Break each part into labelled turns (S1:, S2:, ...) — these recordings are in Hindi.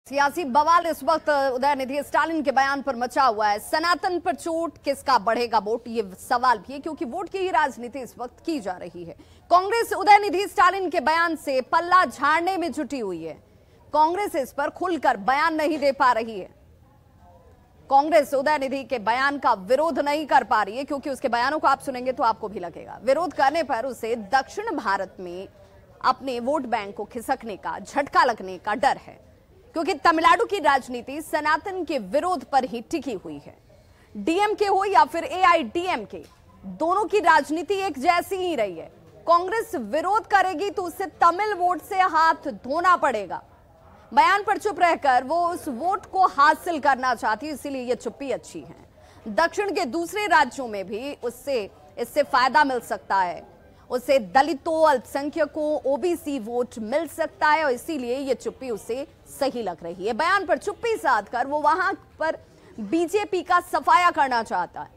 S1: सियासी बवाल इस वक्त उदयनिधि स्टालिन के बयान पर मचा हुआ है। सनातन पर चोट, किसका बढ़ेगा वोट, ये सवाल भी है क्योंकि वोट की ही राजनीति इस वक्त की जा रही है। कांग्रेस उदयनिधि स्टालिन के बयान से पल्ला झाड़ने में जुटी हुई है। कांग्रेस इस पर खुलकर बयान नहीं दे पा रही है। कांग्रेस उदयनिधि के बयान का विरोध नहीं कर पा रही है क्योंकि उसके बयानों को आप सुनेंगे तो आपको भी लगेगा विरोध करने पर उसे दक्षिण भारत में अपने वोट बैंक को खिसकने का झटका लगने का डर है, क्योंकि तमिलनाडु की राजनीति सनातन के विरोध पर ही टिकी हुई है। डीएमके हो या फिर एआईडीएमके, दोनों की राजनीति एक जैसी ही रही है। कांग्रेस विरोध करेगी तो उसे तमिल वोट से हाथ धोना पड़ेगा। बयान पर चुप रहकर वो उस वोट को हासिल करना चाहती है, इसीलिए ये चुप्पी अच्छी है। दक्षिण के दूसरे राज्यों में भी इससे फायदा मिल सकता है, उसे दलितों, अल्पसंख्यकों, ओबीसी वोट मिल सकता है और इसीलिए ये चुप्पी उसे सही लग रही है। बयान पर चुप्पी साधकर वो वहां पर बीजेपी का सफाया करना चाहता है।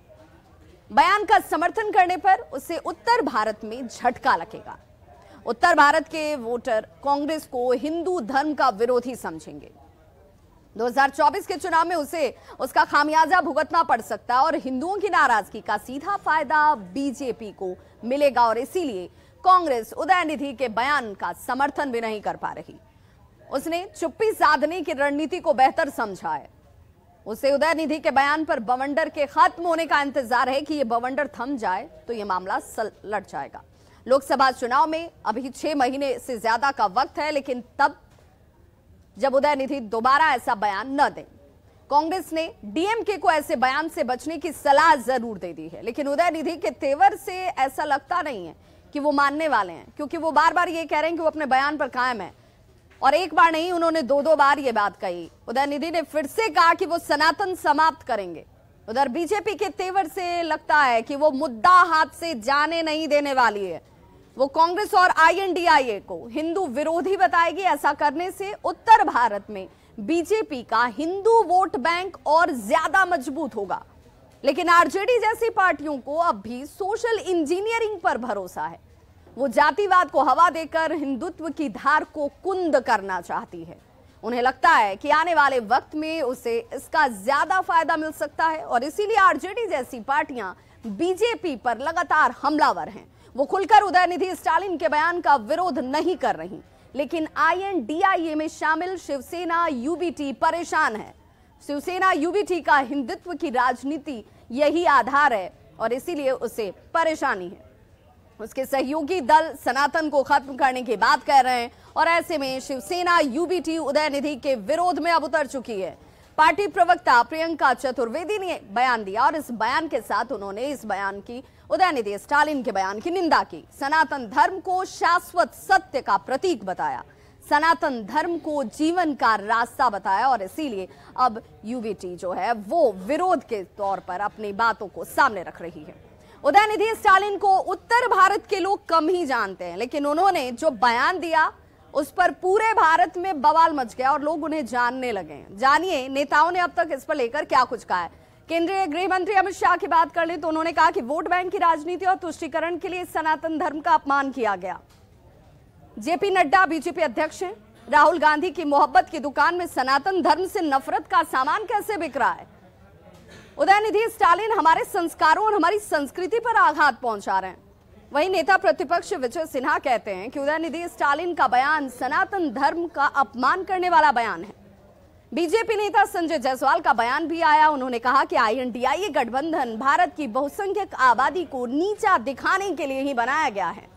S1: बयान का समर्थन करने पर उसे उत्तर भारत में झटका लगेगा। उत्तर भारत के वोटर कांग्रेस को हिंदू धर्म का विरोधी समझेंगे। 2024 के चुनाव में उसे उसका खामियाजा भुगतना पड़ सकता है और हिंदुओं की नाराजगी का सीधा फायदा बीजेपी को मिलेगा और इसीलिए कांग्रेस उदयनिधि के बयान का समर्थन भी नहीं कर पा रही। उसने चुप्पी साधने की रणनीति को बेहतर समझा है। उसे उदयनिधि के बयान पर बवंडर के खत्म होने का इंतजार है कि यह बवंडर थम जाए तो यह मामला लट जाएगा। लोकसभा चुनाव में अभी 6 महीने से ज्यादा का वक्त है, लेकिन तब जब उदयनिधि दोबारा ऐसा बयान न दें। कांग्रेस ने डीएमके को ऐसे बयान से बचने की सलाह जरूर दे दी है, लेकिन उदयनिधि के तेवर से ऐसा लगता नहीं है कि वो मानने वाले हैं, क्योंकि वो बार बार ये कह रहे हैं कि वो अपने बयान पर कायम है। और एक बार नहीं, उन्होंने 2 बार ये बात कही। उदयनिधि ने फिर से कहा कि वो सनातन समाप्त करेंगे। उधर बीजेपी के तेवर से लगता है कि वो मुद्दा हाथ से जाने नहीं देने वाली है। वो कांग्रेस और आईएनडीआईए को हिंदू विरोधी बताएगी। ऐसा करने से उत्तर भारत में बीजेपी का हिंदू वोट बैंक और ज्यादा मजबूत होगा। लेकिन आरजेडी जैसी पार्टियों को अब भी सोशल इंजीनियरिंग पर भरोसा है। वो जातिवाद को हवा देकर हिंदुत्व की धार को कुंद करना चाहती है। उन्हें लगता है कि आने वाले वक्त में उसे इसका ज्यादा फायदा मिल सकता है और इसीलिए आरजेडी जैसी पार्टियां बीजेपी पर लगातार हमलावर हैं। वो खुलकर उदयनिधि स्टालिन के बयान का विरोध नहीं कर रही, लेकिन आईएनडीआईए में शामिल शिवसेना यूबीटी परेशान है। शिवसेना यूबीटी का हिंदुत्व की राजनीति यही आधार है और इसीलिए उसे परेशानी है। उसके सहयोगी दल सनातन को खत्म करने की बात कह रहे हैं और ऐसे में शिवसेना यूबीटी उदयनिधि के विरोध में अब उतर चुकी है। पार्टी प्रवक्ता प्रियंका चतुर्वेदी ने बयान दिया और इस बयान के साथ उन्होंने इस बयान की उदयनिधि स्टालिन के बयान की निंदा की। सनातन धर्म को शाश्वत सत्य का प्रतीक बताया, सनातन धर्म को जीवन का रास्ता बताया और इसीलिए अब यूबीटी जो है वो विरोध के तौर पर अपनी बातों को सामने रख रही है। उदयनिधि स्टालिन को उत्तर भारत के लोग कम ही जानते हैं, लेकिन उन्होंने जो बयान दिया उस पर पूरे भारत में बवाल मच गया और लोग उन्हें जानने लगे हैं। जानिए नेताओं ने अब तक इस पर लेकर क्या कुछ कहा है। केंद्रीय गृह मंत्री अमित शाह की बात कर ले तो उन्होंने कहा कि वोट बैंक की राजनीति और तुष्टीकरण के लिए सनातन धर्म का अपमान किया गया। जेपी नड्डा बीजेपी अध्यक्ष हैं। राहुल गांधी की मोहब्बत की दुकान में सनातन धर्म से नफरत का सामान कैसे बिक रहा है। उदयनिधि स्टालिन हमारे संस्कारों और हमारी संस्कृति पर आघात पहुंचा रहे हैं। वहीं नेता प्रतिपक्ष विजय सिन्हा कहते हैं कि उदयनिधि स्टालिन का बयान सनातन धर्म का अपमान करने वाला बयान है। बीजेपी नेता संजय जायसवाल का बयान भी आया। उन्होंने कहा कि आईएनडीआईए गठबंधन भारत की बहुसंख्यक आबादी को नीचा दिखाने के लिए ही बनाया गया है।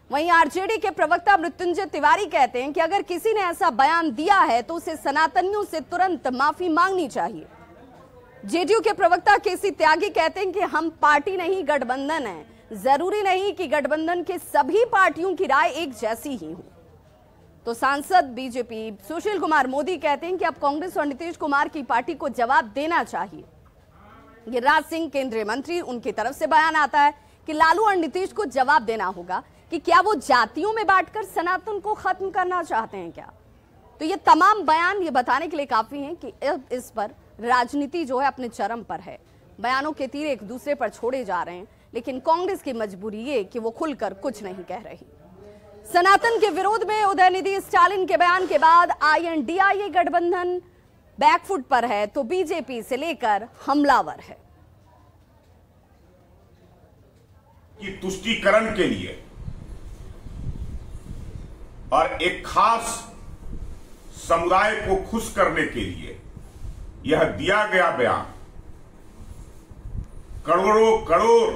S1: वहीं आरजेडी के प्रवक्ता मृत्युंजय तिवारी कहते हैं कि अगर किसी ने ऐसा बयान दिया है तो उसे सनातनियों से तुरंत माफी मांगनी चाहिए। जेडीयू के प्रवक्ता केसी त्यागी कहते हैं कि हम पार्टी नहीं गठबंधन है, जरूरी नहीं कि गठबंधन के सभी पार्टियों की राय एक जैसी ही हो। तो सांसद बीजेपी सुशील कुमार मोदी कहते हैं कि अब कांग्रेस और नीतीश कुमार की पार्टी को जवाब देना चाहिए। गिरिराज सिंह केंद्रीय मंत्री, उनकी तरफ से बयान आता है कि लालू और नीतीश को जवाब देना होगा कि क्या वो जातियों में बांटकर सनातन को खत्म करना चाहते हैं क्या। तो ये तमाम बयान ये बताने के लिए काफी हैं कि इस पर राजनीति जो है अपने चरम पर है। बयानों के तीर एक दूसरे पर छोड़े जा रहे हैं, लेकिन कांग्रेस की मजबूरी ये कि वो खुलकर कुछ नहीं कह रही। सनातन के विरोध में उदयनिधि स्टालिन के बयान के बाद INDIA गठबंधन बैकफुट पर है तो बीजेपी से लेकर हमलावर है।
S2: की तुष्टीकरण के लिए और एक खास समुदाय को खुश करने के लिए यह दिया गया बयान करोड़ों करोड़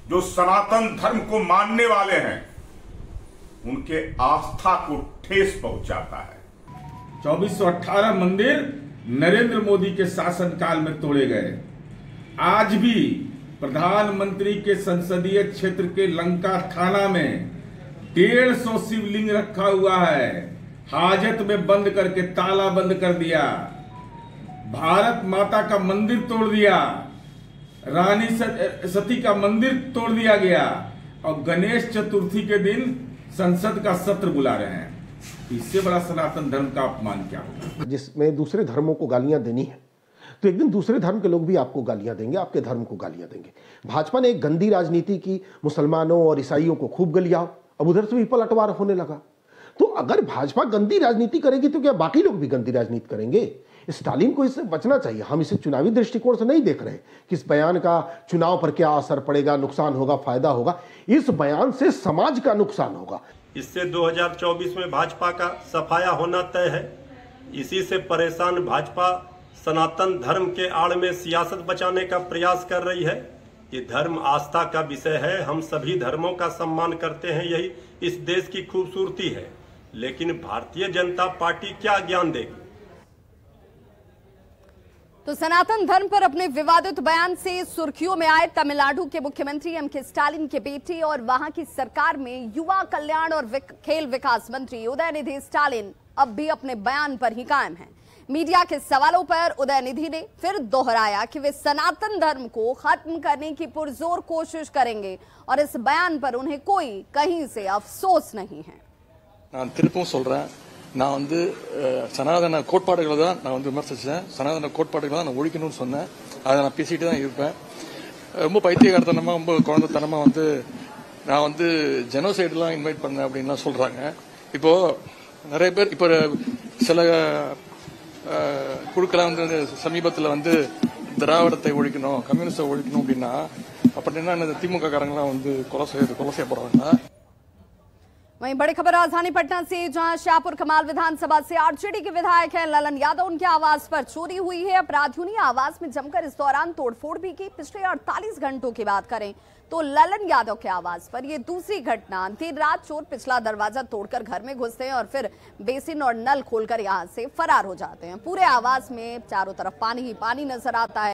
S2: जो सनातन धर्म को मानने वाले हैं उनके आस्था को ठेस पहुंचाता है।
S3: 2418 मंदिर नरेंद्र मोदी के शासनकाल में तोड़े गए। आज भी प्रधानमंत्री के संसदीय क्षेत्र के लंका थाना में 150 शिवलिंग रखा हुआ है, हाजत में बंद करके ताला बंद कर दिया। भारत माता का मंदिर तोड़ दिया, रानी सती का मंदिर तोड़ दिया गया और गणेश चतुर्थी के दिन संसद का सत्र बुला रहे हैं। इससे बड़ा सनातन धर्म का अपमान क्या होगा?
S4: जिसमें दूसरे धर्मों को गालियां देनी है तो एक दिन दूसरे धर्म के लोग भी आपको गालियां देंगे, आपके धर्म को गालियां देंगे। भाजपा ने एक गंदी राजनीति की, मुसलमानों और ईसाइयों को खूब गलियाओ, अब उधर से भी पलटवार होने लगा। तो अगर भाजपा गंदी राजनीति करेगी तो क्या बाकी लोग भी गंदी राजनीति करेंगे? स्टालिन को इससे बचना चाहिए। हम इसे चुनावी दृष्टिकोण से नहीं देख रहे कि इस बयान का चुनाव पर क्या असर पड़ेगा, नुकसान होगा, फायदा होगा। इस बयान से समाज का नुकसान होगा।
S5: इससे 2024 में भाजपा का सफाया होना तय है। इसी से परेशान भाजपा सनातन धर्म के आड़ में सियासत बचाने का प्रयास कर रही है। ये धर्म आस्था का विषय है, हम सभी धर्मों का सम्मान करते हैं, यही इस देश की खूबसूरती है। लेकिन भारतीय जनता पार्टी क्या ज्ञान देगी?
S1: तो सनातन धर्म पर अपने विवादित बयान से सुर्खियों में आए तमिलनाडु के मुख्यमंत्री M.K. स्टालिन के बेटे और वहां की सरकार में युवा कल्याण और खेल विकास मंत्री उदयनिधि स्टालिन अब भी अपने बयान पर ही कायम हैं। मीडिया के सवालों पर उदयनिधि ने फिर दोहराया कि वे सनातन धर्म को खत्म करने की पुरजोर कोशिश करेंगे और इस बयान पर उन्हें कोई कहीं से अफसोस नहीं है।
S6: நான் வந்து சனாதன கோட்பாடுகளை தான் நான் வந்து விமர்சிச்சேன். சனாதன கோட்பாடுகளை தான் நான் ஒழிக்கணும்னு சொன்னேன். அதை நான் பேசிட்டு தான் இருப்பேன். ரொம்ப பைத்தியகாரத்தனமா, ரொம்ப குழந்தைத்தனமா வந்து நான் வந்து ஜெனோசைடுலாம் இன்வைட் பண்ணேன் அப்படின்லாம் சொல்றாங்க. இப்போ நிறைய பேர் இப்போ சில குழுக்களை வந்து சமீபத்தில் வந்து திராவிடத்தை ஒழிக்கணும், கம்யூனிஸ்டை ஒழிக்கணும் அப்படின்னா அப்படின்னா இந்த திமுக காரங்களாம் வந்து கொலை செய்யப்படுறாங்க।
S1: वहीं बड़ी खबर राजधानी पटना से, जहां शाहपुर कमाल विधानसभा से आरजेडी के विधायक हैं ललन यादव, उनके आवास पर चोरी हुई है। अपराधियों ने आवास में जमकर इस दौरान तोड़फोड़ भी की। पिछले 48 घंटों की बात करें तो ललन यादव के आवास पर यह दूसरी घटना। देर रात चोर पिछला दरवाजा तोड़कर घर में घुसते हैं और फिर बेसिन और नल खोलकर यहां से फरार हो जाते हैं। पूरे आवास में चारों तरफ पानी ही पानी नजर आता है।